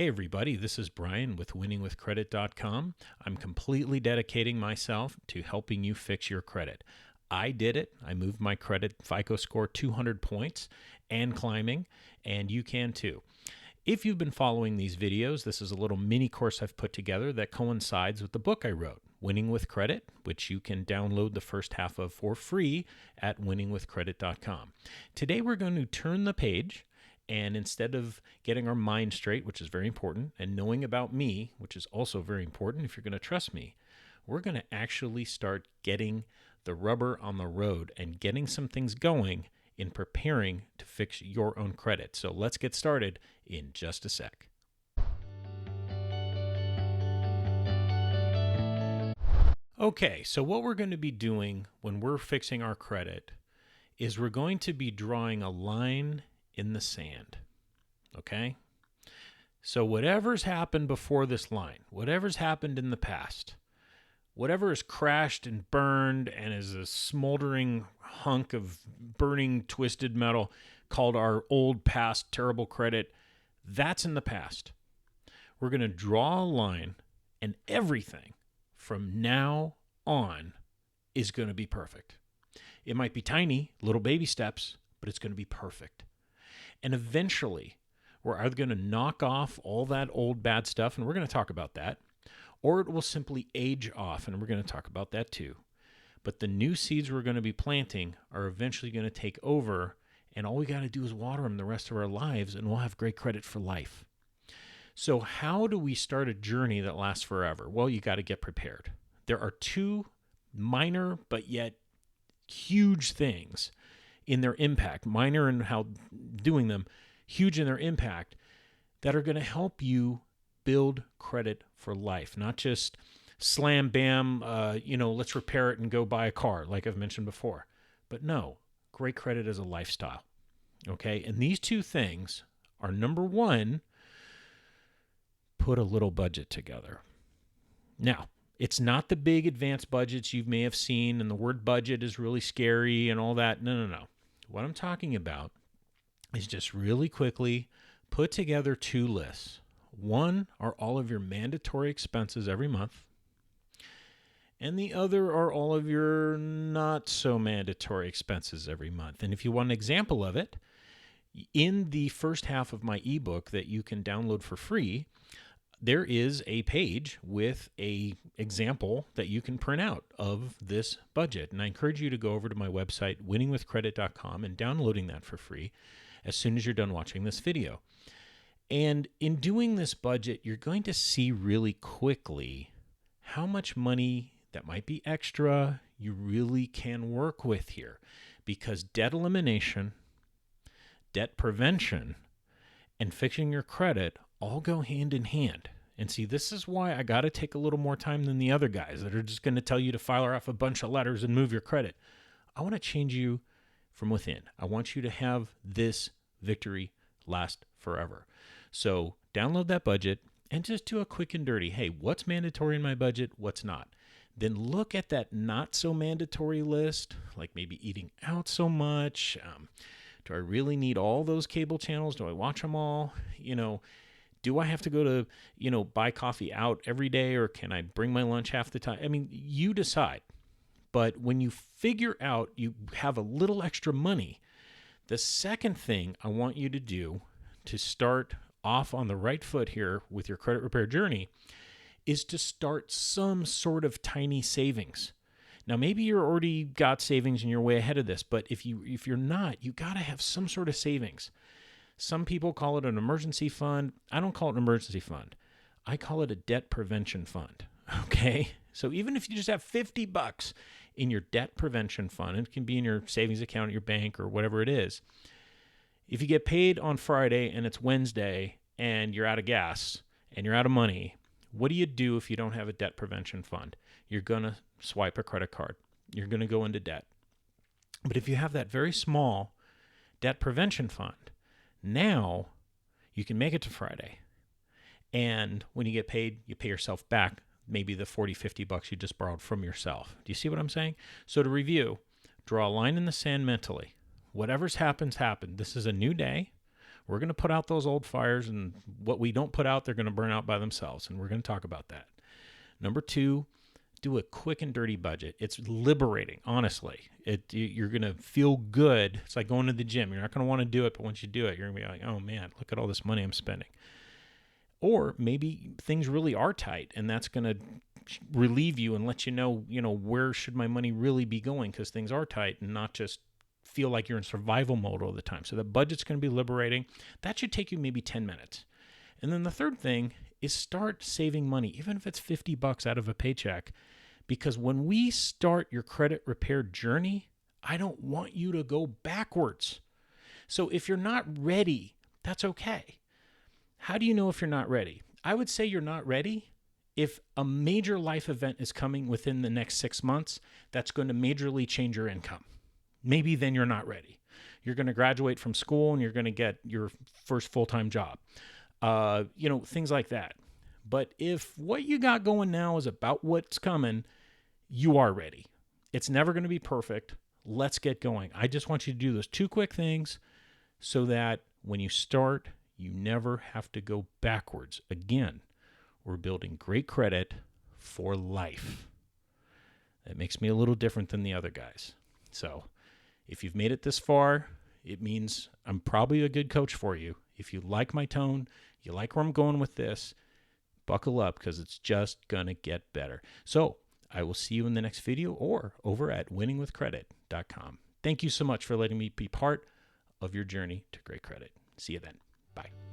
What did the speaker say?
Hey everybody, this is Brian with winningwithcredit.com. I'm completely dedicating myself to helping you fix your credit. I did it. I moved my credit FICO score 200 points and climbing, and you can too. If you've been following these videos, this is a little mini course I've put together that coincides with the book I wrote, Winning with Credit, which you can download the first half of for free at winningwithcredit.com. Today we're going to turn the page, and instead of getting our mind straight, which is very important, and knowing about me, which is also very important if you're going to trust me, we're going to actually start getting the rubber on the road and getting some things going in preparing to fix your own credit. So let's get started in just a sec. Okay, so what we're going to be doing when we're fixing our credit is we're going to be drawing a line in the sand. Okay? So whatever's happened before this line, whatever's happened in the past, whatever has crashed and burned and is a smoldering hunk of burning twisted metal called our old past terrible credit, that's in the past. We're going to draw a line, and everything from now on is going to be perfect. It might be tiny, little baby steps, but it's going to be perfect. And eventually, we're either going to knock off all that old bad stuff, and we're going to talk about that, or it will simply age off, and we're going to talk about that too. But the new seeds we're going to be planting are eventually going to take over, and all we got to do is water them the rest of our lives, and we'll have great credit for life. So how do we start a journey that lasts forever? Well, you got to get prepared. There are two minor but yet huge things in their impact, minor in how doing them, huge in their impact, that are going to help you build credit for life, not just slam, bam, let's repair it and go buy a car, like I've mentioned before. But no, great credit is a lifestyle, okay? And these two things are, number one, put a little budget together. Now, it's not the big advanced budgets you may have seen, and the word budget is really scary and all that. No. What I'm talking about is just really quickly put together two lists. One are all of your mandatory expenses every month, and the other are all of your not so mandatory expenses every month. And if you want an example of it, in the first half of my ebook that you can download for free, there is a page with a example that you can print out of this budget. And I encourage you to go over to my website, winningwithcredit.com, and downloading that for free as soon as you're done watching this video. And in doing this budget, you're going to see really quickly how much money that might be extra you really can work with here. Because debt elimination, debt prevention, and fixing your credit all go hand in hand. And see, this is why I got to take a little more time than the other guys that are just going to tell you to file off a bunch of letters and move your credit. I want to change you from within. I want you to have this victory last forever. So download that budget and just do a quick and dirty. Hey, what's mandatory in my budget? What's not? Then look at that not so mandatory list, like maybe eating out so much. Do I really need all those cable channels? Do I watch them all? Do I have to go to, buy coffee out every day, or can I bring my lunch half the time? I mean, you decide. But when you figure out you have a little extra money, the second thing I want you to do to start off on the right foot here with your credit repair journey is to start some sort of tiny savings. Now, maybe you're already got savings and you're way ahead of this, but if you're not, you got to have some sort of savings. Some people call it an emergency fund. I don't call it an emergency fund. I call it a debt prevention fund, okay? So even if you just have $50 in your debt prevention fund, it can be in your savings account at your bank or whatever it is. If you get paid on Friday and it's Wednesday and you're out of gas and you're out of money, what do you do if you don't have a debt prevention fund? You're going to swipe a credit card. You're going to go into debt. But if you have that very small debt prevention fund, now you can make it to Friday. And when you get paid, you pay yourself back maybe the $40, $50 you just borrowed from yourself. Do you see what I'm saying? So to review, draw a line in the sand mentally. Whatever's happened. This is a new day. We're going to put out those old fires, and what we don't put out, they're going to burn out by themselves. And we're going to talk about that. Number 2, do a quick and dirty budget. It's liberating, honestly. You're going to feel good. It's like going to the gym. You're not going to want to do it, but once you do it, you're going to be like, oh man, look at all this money I'm spending. Or maybe things really are tight, and that's going to relieve you and let you know, where should my money really be going, because things are tight, and not just feel like you're in survival mode all the time. So the budget's going to be liberating. That should take you maybe 10 minutes. And then the third thing is start saving money, even if it's $50 out of a paycheck, because when we start your credit repair journey, I don't want you to go backwards. So if you're not ready, that's okay. How do you know if you're not ready? I would say you're not ready if a major life event is coming within the next 6 months that's going to majorly change your income. Maybe then you're not ready. You're going to graduate from school and you're going to get your first full-time job. Things like that. But if what you got going now is about what's coming, you are ready. It's never going to be perfect. Let's get going. I just want you to do those 2 quick things so that when you start, you never have to go backwards. Again, we're building great credit for life. That makes me a little different than the other guys. So if you've made it this far, it means I'm probably a good coach for you. If you like my tone, you like where I'm going with this, buckle up, because it's just going to get better. So I will see you in the next video or over at winningwithcredit.com. Thank you so much for letting me be part of your journey to great credit. See you then. Bye.